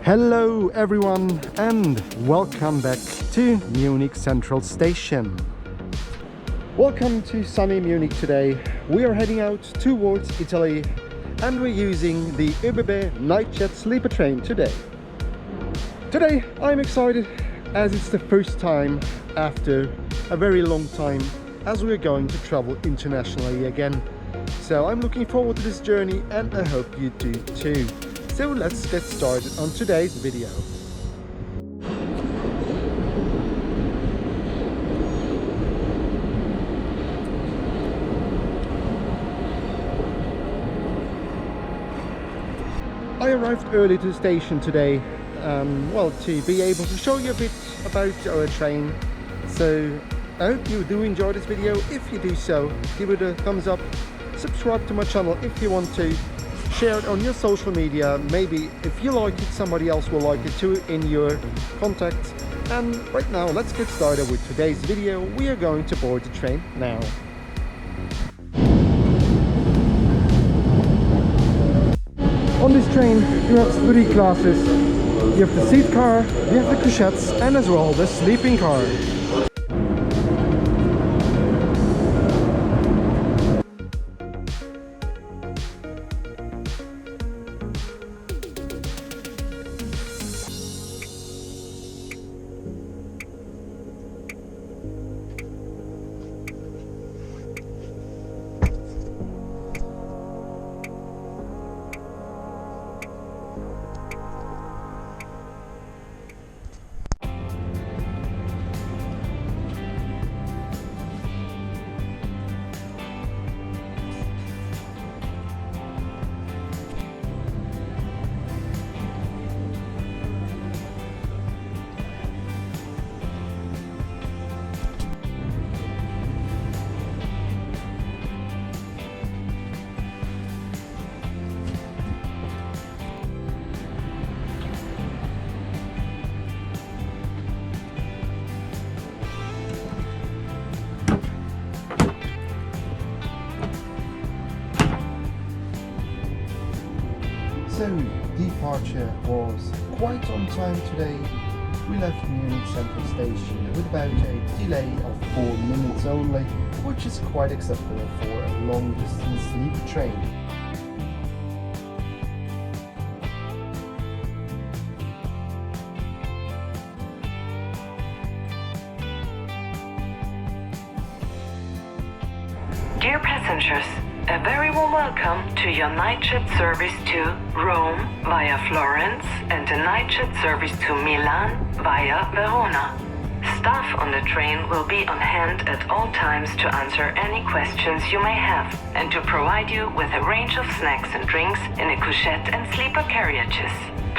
Hello everyone and welcome back to Munich Central Station. Welcome to sunny Munich today. We are heading out towards Italy and we're using the ÖBB Nightjet Sleeper Train today. Today I'm excited as it's the first time after a very long time as we're going to travel internationally again. So I'm looking forward to this journey and I hope you do too. So let's get started on today's video. I arrived early to the station today, to be able to show you a bit about our train. So I hope you do enjoy this video. If you do so, give it a thumbs up, subscribe to my channel if you want to. Share it on your social media. Maybe if you like it, somebody else will like it too in your contacts. And right now, let's get started with today's video. We are going to board the train now. On this train, you have three classes. You have the seat car, you have the couchettes, and as well the sleeping car. So, departure was quite on time today. We left Munich Central Station with about a delay of 4 minutes only, which is quite acceptable for a long distance sleeper train. Dear passengers, a very warm welcome to your Nightjet service to Rome via Florence and a Nightjet service to Milan via Verona. Staff on the train will be on hand at all times to answer any questions you may have and to provide you with a range of snacks and drinks in the couchette and sleeper carriages.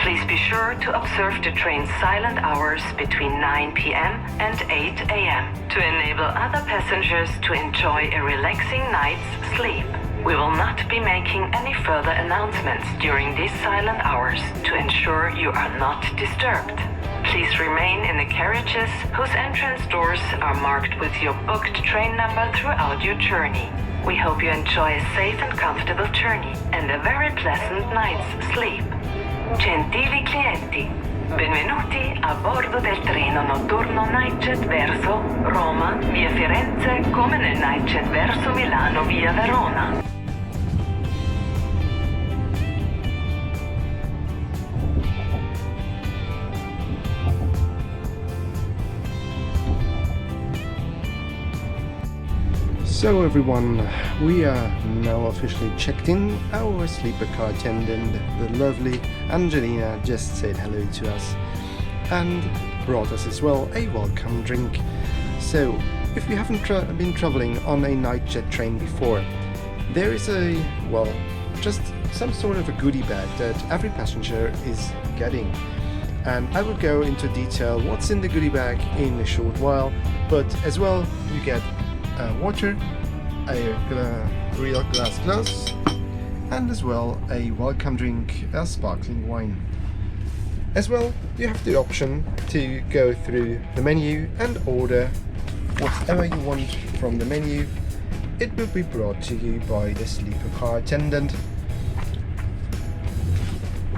Please be sure to observe the train's silent hours between 9 p.m. and 8 a.m. to enable other passengers to enjoy a relaxing night's sleep. We will not be making any further announcements during these silent hours to ensure you are not disturbed. Please remain in the carriages whose entrance doors are marked with your booked train number throughout your journey. We hope you enjoy a safe and comfortable journey and a very pleasant night's sleep. Gentili clienti, benvenuti a bordo del treno notturno Nightjet verso Roma via Firenze come nel Nightjet verso Milano via Verona. So everyone, we are now officially checked in. Our sleeper car attendant, the lovely Angelina, just said hello to us and brought us as well a welcome drink. So if you haven't been traveling on a Nightjet train before, there is just some sort of a goodie bag that every passenger is getting. and I will go into detail what's in the goodie bag in a short while, but as well you get water, a real glass, and as well a welcome drink, a sparkling wine. As well, you have the option to go through the menu and order whatever you want from the menu. It will be brought to you by the sleeper car attendant.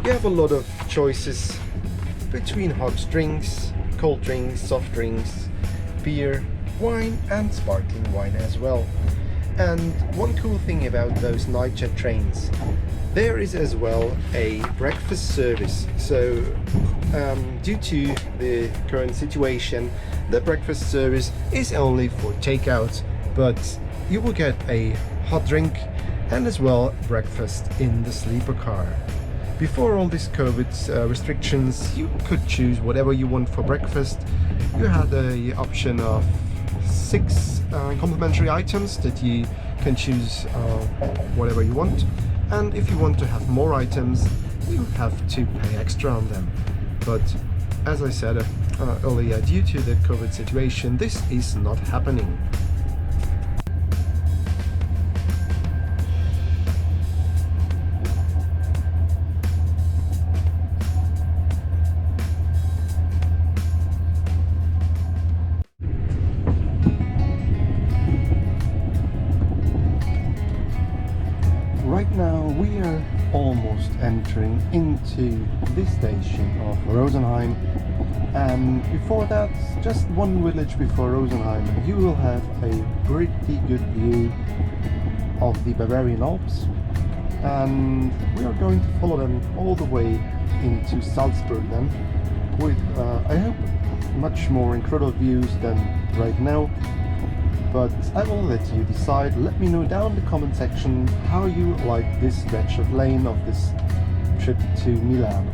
You have a lot of choices between hot drinks, cold drinks, soft drinks, beer, wine and sparkling wine as well. And one cool thing about those Nightjet trains, there is as well a breakfast service. So due to the current situation, the breakfast service is only for takeout, but you will get a hot drink and as well breakfast in the sleeper car. Before all these COVID restrictions, you could choose whatever you want for breakfast. You had the option of 6 complimentary items that you can choose whatever you want, and if you want to have more items you have to pay extra on them. But as I said earlier, due to the COVID situation, this is not happening. Right now we are almost entering into this station of Rosenheim, and before that, just one village before Rosenheim, you will have a pretty good view of the Bavarian Alps, and we are going to follow them all the way into Salzburg then, with I hope much more incredible views than right now. But I will let you decide. Let me know down in the comment section how you like this stretch of lane of this trip to Milan.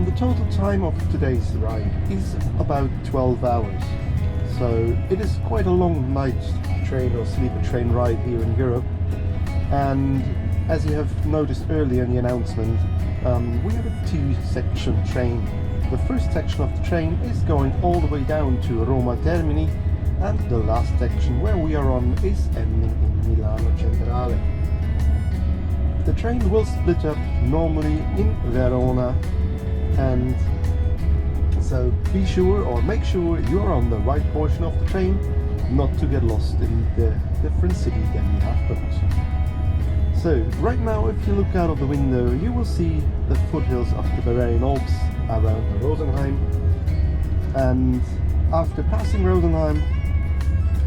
The total time of today's ride is about 12 hours. So it is quite a long night train or sleeper train ride here in Europe. And as you have noticed earlier in the announcement, we have a 2-section train. The first section of the train is going all the way down to Roma Termini, and the last section where we are on is ending in Milano Centrale. The train will split up normally in Verona, and so be sure or make sure you're on the right portion of the train, not to get lost in the different cities that we have booked. So right now, if you look out of the window, you will see the foothills of the Bavarian Alps around Rosenheim, and after passing Rosenheim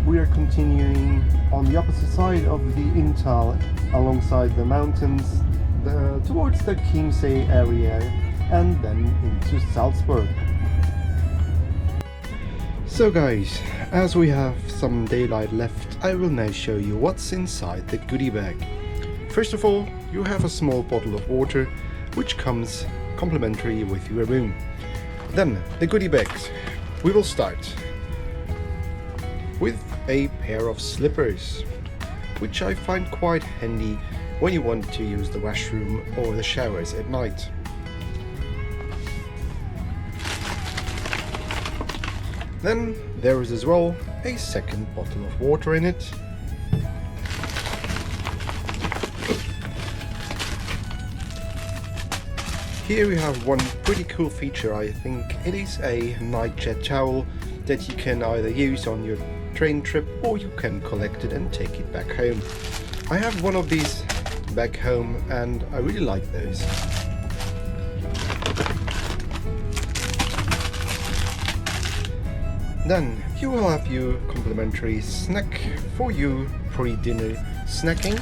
we are continuing on the opposite side of the Inntal alongside the mountains towards the Chiemsee area and then into Salzburg. So guys, as we have some daylight left, I will now show you what's inside the goodie bag. First of all, you have a small bottle of water which comes complimentary with your room. Then the goodie bags. We will start with a pair of slippers, which I find quite handy when you want to use the washroom or the showers at night. Then there is as well a second bottle of water in it. Here we have one pretty cool feature, I think. It is a Nightjet towel that you can either use on your train trip or you can collect it and take it back home. I have one of these back home and I really like those. Then you will have your complimentary snack for your pre-dinner snacking.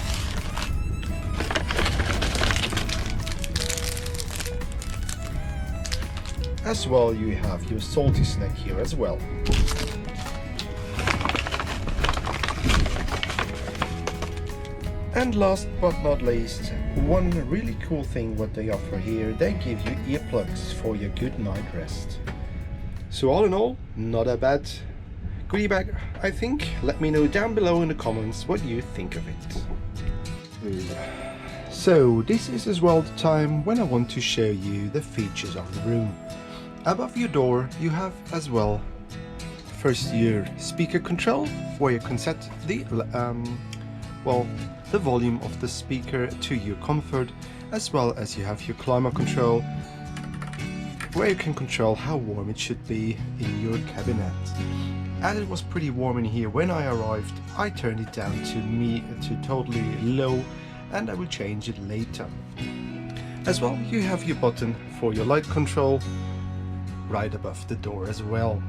As well, you have your salty snack here as well. And last but not least, one really cool thing what they offer here, they give you earplugs for your good night rest. So all in all, not a bad goodie bag, I think. Let me know down below in the comments what you think of it. So this is as well the time when I want to show you the features of the room. Above your door you have as well first your speaker control, where you can set the the volume of the speaker to your comfort, as well as you have your climate control, where you can control how warm it should be in your cabinet. As it was pretty warm in here when I arrived, I turned it down to totally low, and I will change it later. As well, you have your button for your light control right above the door as well.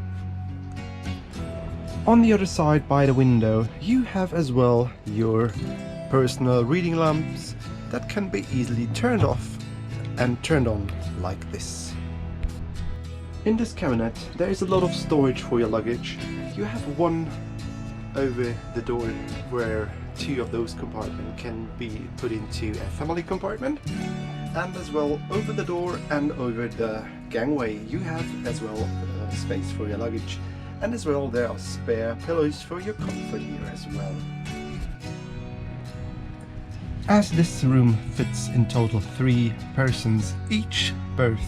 On the other side by the window you have as well your personal reading lamps that can be easily turned off and turned on like this. In this cabinet there is a lot of storage for your luggage. You have one over the door where two of those compartments can be put into a family compartment, and as well over the door and over the gangway you have as well space for your luggage, and as well there are spare pillows for your comfort here as well. As this room fits in total 3 persons, each berth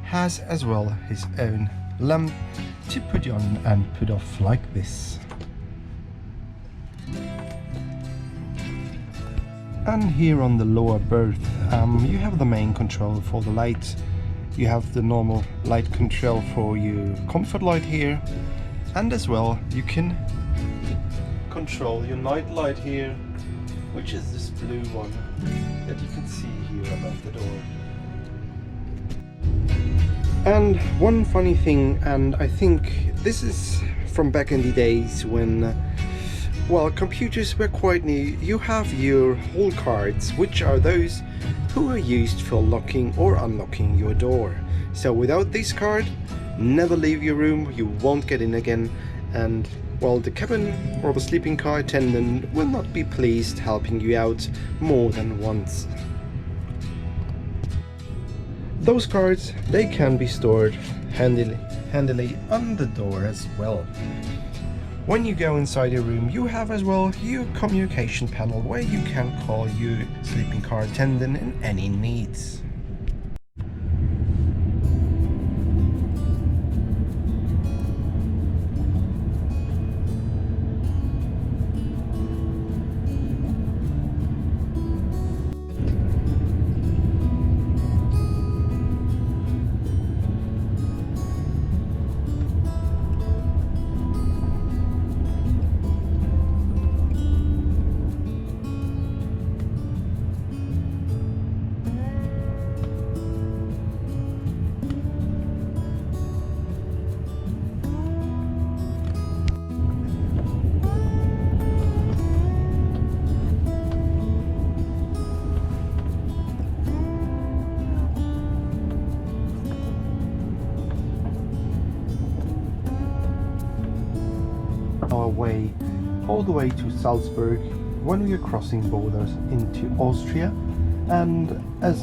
has as well his own lamp to put on and put off like this. And here on the lower berth you have the main control for the light. You have the normal light control for your comfort light here, and as well you can control your night light here, which is this blue one that you can see here above the door. And one funny thing, and I think this is from back in the days when computers were quite new, you have your hall cards, which are those who are used for locking or unlocking your door. So without this card, never leave your room, you won't get in again, and the cabin or the sleeping car attendant will not be pleased helping you out more than once. Those cards, they can be stored handily on the door as well. When you go inside your room you have as well your communication panel, where you can call your sleeping car attendant in any needs. Our way all the way to Salzburg when we are crossing borders into Austria, and as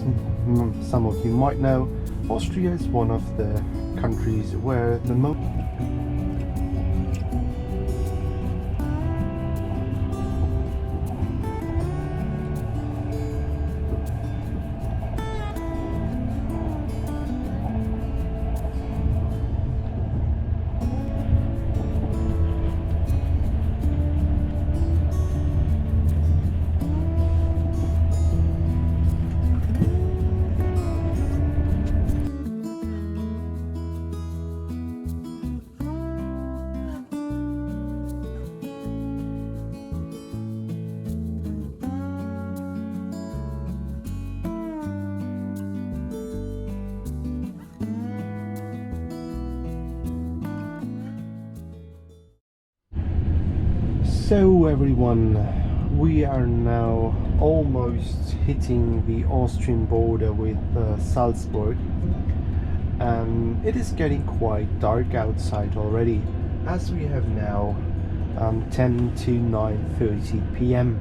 some of you might know, Austria is one of the countries where the most So everyone, we are now almost hitting the Austrian border with Salzburg, and it is getting quite dark outside already, as we have now 10 to 9:30 p.m.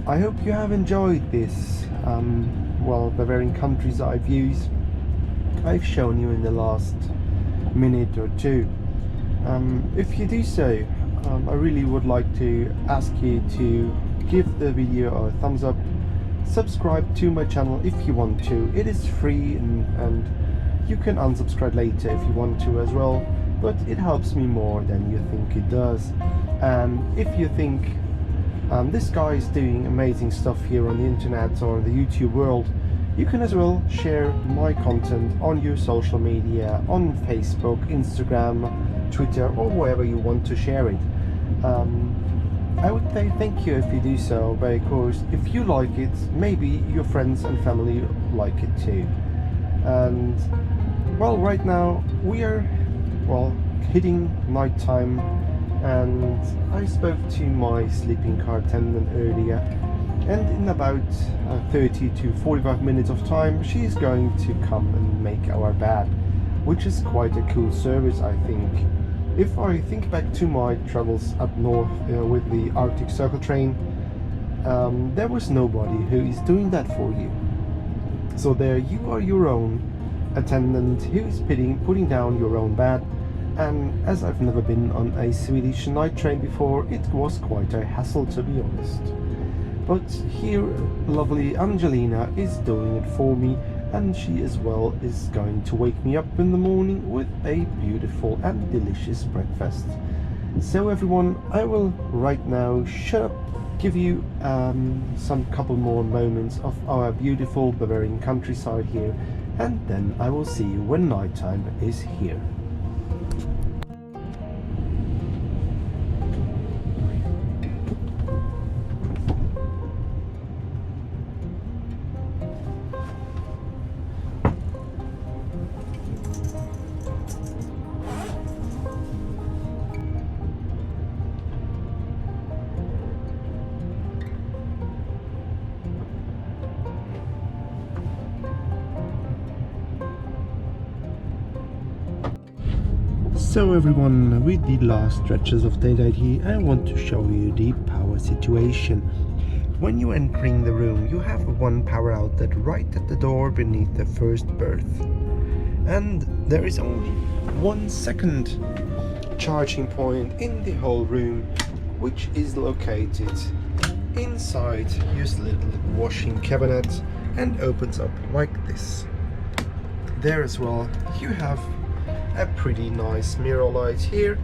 I hope you have enjoyed this Bavarian countryside views I've shown you in the last minute or two. If you do so, I really would like to ask you to give the video a thumbs up, subscribe to my channel if you want to. It is free and you can unsubscribe later if you want to as well, but it helps me more than you think it does. And if you think this guy is doing amazing stuff here on the internet or in the YouTube world, you can as well share my content on your social media, on Facebook, Instagram, Twitter, or wherever you want to share it. I would say thank you if you do so, because if you like it, maybe your friends and family like it too. And well, right now we are hitting night time, and I spoke to my sleeping car attendant earlier, and in about 30 to 45 minutes of time she is going to come and make our bed, which is quite a cool service, I think. If I think back to my travels up north with the Arctic Circle train, there was nobody who is doing that for you. So there you are, your own attendant who is putting down your own bed. And as I've never been on a Swedish night train before, it was quite a hassle, to be honest. But here lovely Angelina is doing it for me, and she as well is going to wake me up in the morning with a beautiful and delicious breakfast. So everyone, I will right now shut up, give you some couple more moments of our beautiful Bavarian countryside here, and then I will see you when nighttime is here. So everyone, with the last stretches of daylight here, I want to show you the power situation. When you're entering the room, you have one power outlet right at the door beneath the first berth. And there is only 1 second charging point in the whole room, which is located inside your little washing cabinet and opens up like this. There as well, you have a pretty nice mirror light here,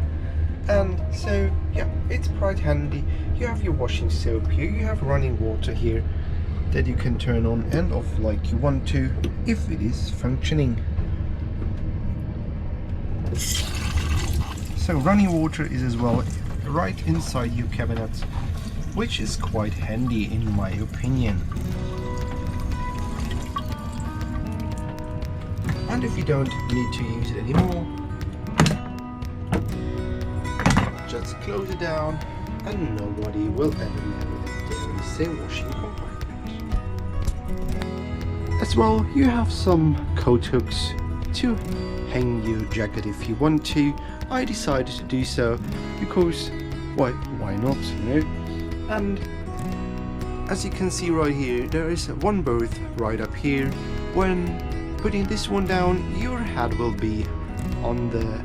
and so yeah, it's quite handy. You have your washing soap here, you have running water here that you can turn on and off like you want to if it is functioning. So running water is as well right inside your cabinet, which is quite handy in my opinion. And if you don't need to use it anymore, just close it down and nobody will ever know that there is a washing compartment. As well, you have some coat hooks to hang your jacket if you want to. I decided to do so because why not, you know? And as you can see right here, there is one berth right up here. When putting this one down, your head will be on the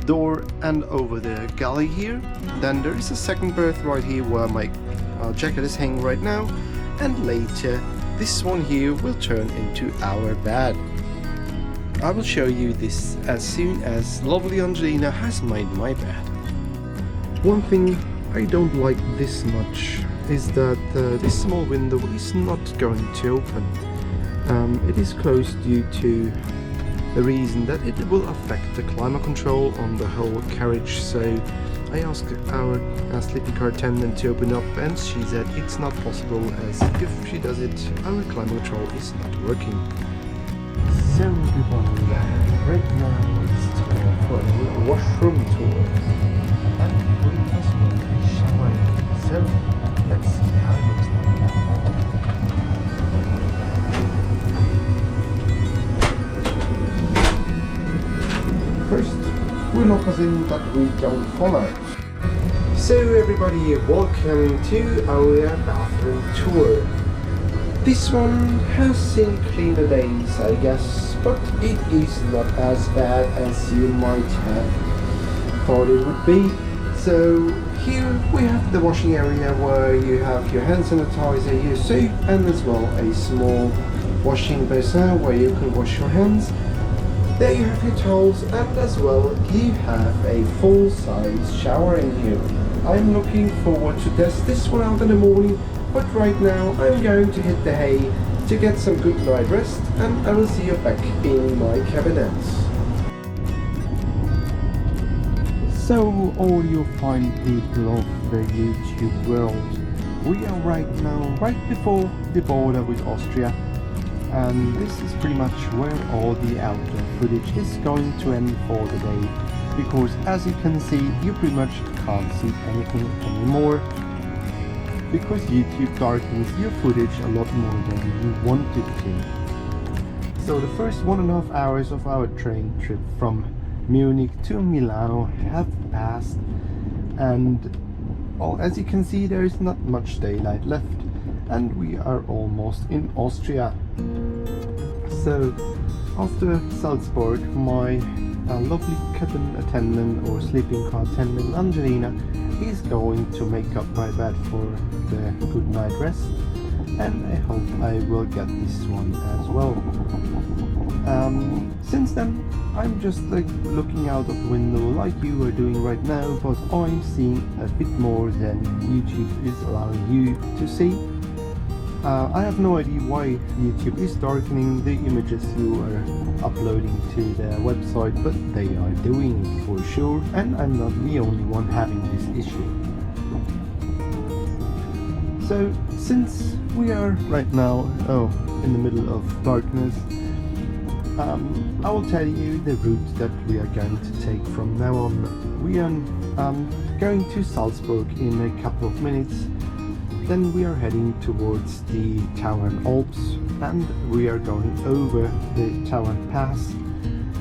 door and over the galley here. Then there is a second berth right here where my jacket is hanging right now, and later this one here will turn into our bed. I will show you this as soon as lovely Angelina has made my bed. One thing I don't like this much is that this small window is not going to open. It is closed due to the reason that it will affect the climate control on the whole carriage. So I asked our sleeping car attendant to open up, and she said it's not possible, as if she does it, our climate control is not working. So everyone, right now it's time for a washroom tour, and we must be showering. So let's see how it looks like. First, we're noticing that we don't follow. So everybody, welcome to our bathroom tour. This one has seen cleaner days, I guess, but it is not as bad as you might have thought it would be. So here we have the washing area where you have your hand sanitizer, your soap, and as well a small washing basin where you can wash your hands. There you have your towels, and as well you have a full-size shower in here. I'm looking forward to test this one out in the morning, but right now I'm going to hit the hay to get some good night rest, and I will see you back in my cabinet. So all you fine people of the YouTube world, we are right now right before the border with Austria, and this is pretty much where all the outdoor footage is going to end for the day, because as you can see you pretty much can't see anything anymore, because YouTube darkens your footage a lot more than you wanted to. So the first 1.5 hours of our train trip from Munich to Milano have passed, and well, as you can see there is not much daylight left, and we are almost in Austria. So after Salzburg, my lovely cabin attendant or sleeping car attendant Angelina is going to make up my bed for the good night rest, and I hope I will get this one as well. Since then I'm just like looking out of the window like you are doing right now, but I'm seeing a bit more than YouTube is allowing you to see. I have no idea why YouTube is darkening the images you are uploading to their website, but they are doing it for sure, and I'm not the only one having this issue. So since we are right now in the middle of darkness, I will tell you the route that we are going to take from now on. We are going to Salzburg in a couple of minutes. Then we are heading towards the Tauern Alps, and we are going over the Tauern Pass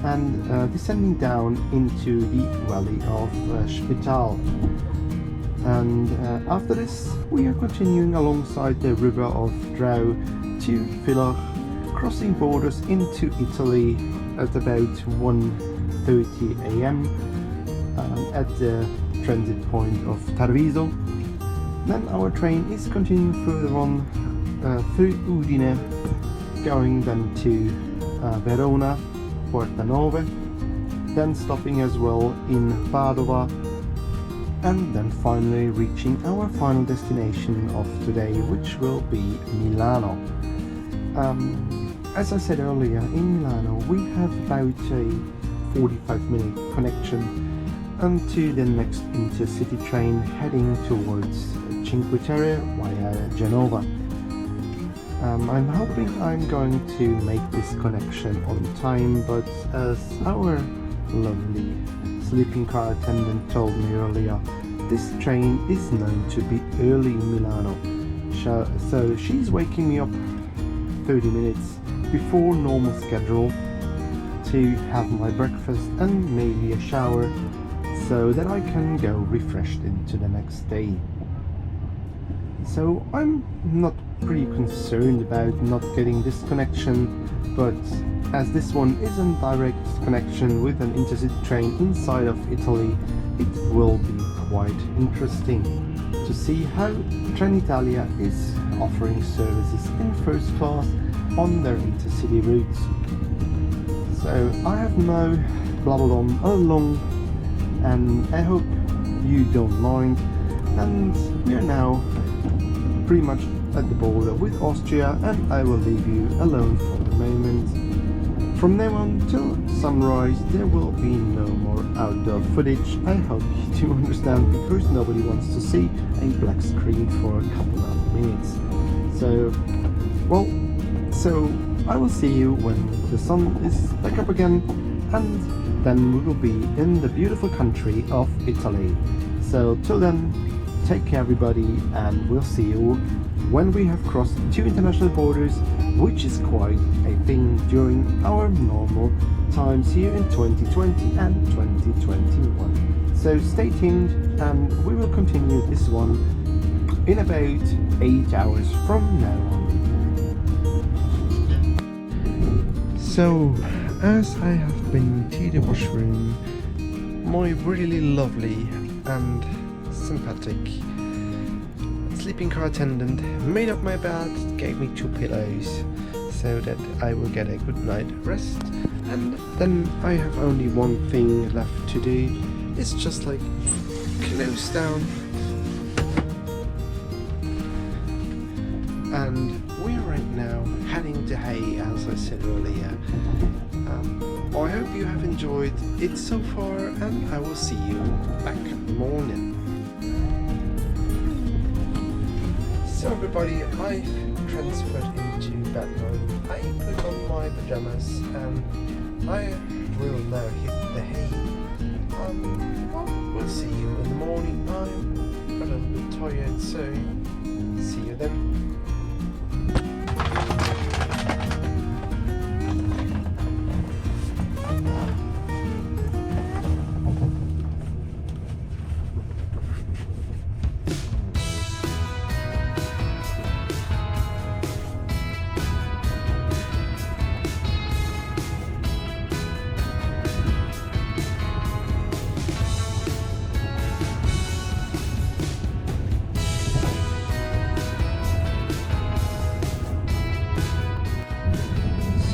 and descending down into the valley of Spital. And after this we are continuing alongside the river of Drau to Villach, crossing borders into Italy at about 1:30 AM at the transit point of Tarviso. Then our train is continuing further on through Udine, going then to Verona, Portanove, then stopping as well in Padova, and then finally reaching our final destination of today, which will be Milano. As I said earlier, in Milano we have about a 45-minute connection onto the next intercity train heading towards Cinque Terre via Genova. I'm hoping I'm going to make this connection on time, but as our lovely sleeping car attendant told me earlier, this train is known to be early in Milano, so she's waking me up 30 minutes before normal schedule to have my breakfast and maybe a shower, so that I can go refreshed into the next day. So I'm not pretty concerned about not getting this connection, but as this one is a direct connection with an intercity train inside of Italy, it will be quite interesting to see how Trenitalia is offering services in first class on their intercity routes. So I have now blabbled on along, and I hope you don't mind, and we are now pretty much at the border with Austria, and I will leave you alone for the moment. From now on till sunrise there will be no more outdoor footage. I hope you do understand, because nobody wants to see a black screen for a couple of minutes. So I will see you when the sun is back up again, and then we will be in the beautiful country of Italy. So till then, take care everybody, and we'll see you when we have crossed 2 international borders, which is quite a thing during our normal times here in 2020 and 2021. So stay tuned, and we will continue this one in about 8 hours from now on. So, as I have been to the washroom, my really lovely and sympathetic sleeping car attendant made up my bed, gave me 2 pillows so that I will get a good night rest, and then I have only one thing left to do. It's just like close down, and we're right now heading to Hay, as I said earlier. I hope you have enjoyed it so far, and I will see you back in the morning. So everybody, I transferred into bed now. I put on my pajamas and I will now hit the hay. We'll see you in the morning. I'm a little bit tired, so see you then.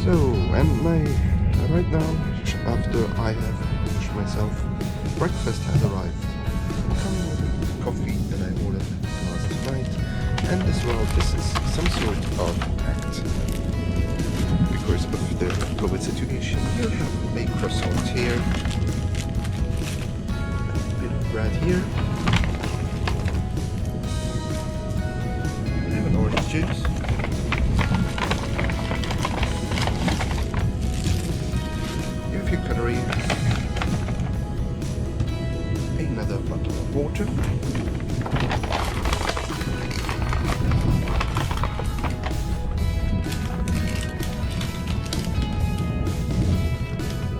So, and right now, after I have washed myself, breakfast has arrived. Coming with coffee that I ordered last night, and as well, this is some sort of act. Because of the COVID situation, you have a croissant here, a bit of bread here, I have an orange juice. Cutlery, another bottle of water,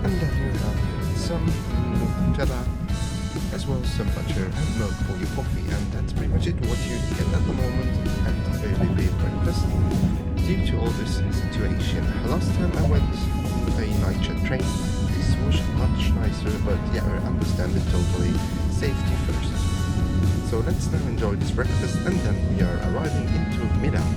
and then you have some Nutella, as well as some butter and milk for your coffee, and that's pretty much it what you get at the moment at ÖBB breakfast. Due to all this situation, last time I went a Nightjet train, this was much nicer, but yeah, I understand it totally. Safety first. So let's now enjoy this breakfast, and then we are arriving into Milan.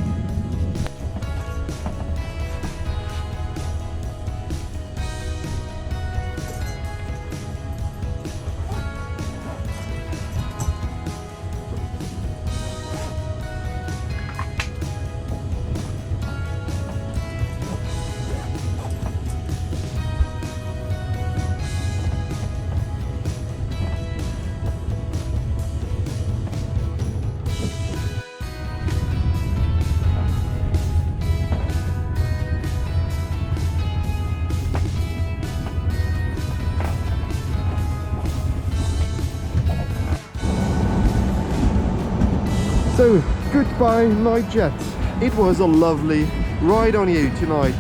So, goodbye Nightjet. It was a lovely ride on you tonight.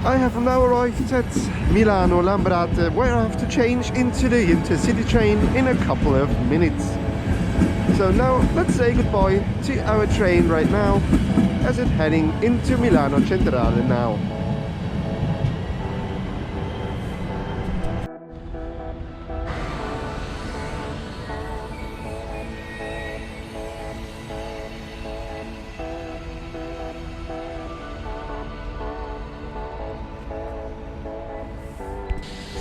I have now arrived at Milano Lambrate, where I have to change into the intercity train in a couple of minutes. So now let's say goodbye to our train right now, as it's heading into Milano Centrale now.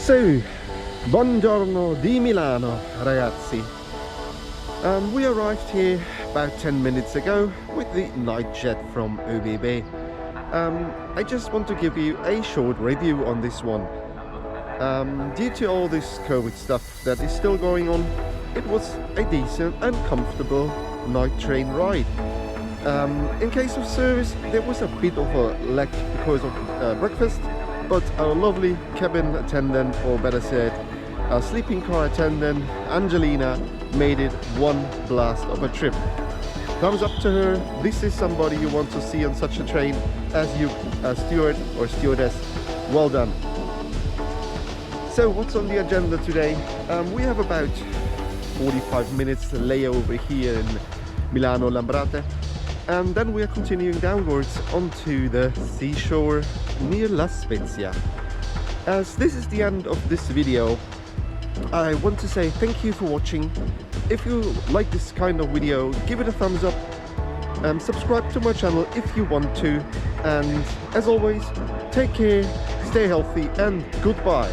So, buongiorno di Milano, ragazzi. We arrived here about 10 minutes ago with the Nightjet from ÖBB. I just want to give you a short review on this one. Due to all this COVID stuff that is still going on, it was a decent and comfortable night train ride. In case of service, there was a bit of a lack because of breakfast, but our lovely cabin attendant, or better said, our sleeping car attendant, Angelina, made it one blast of a trip. Thumbs up to her. This is somebody you want to see on such a train as you, steward or stewardess. Well done. So what's on the agenda today? We have about 45 minutes layover here in Milano Lambrate, and then we are continuing downwards onto the seashore near La Spezia. As this is the end of this video, I want to say thank you for watching. If you like this kind of video, give it a thumbs up. Subscribe to my channel if you want to. And as always, take care, stay healthy, and goodbye.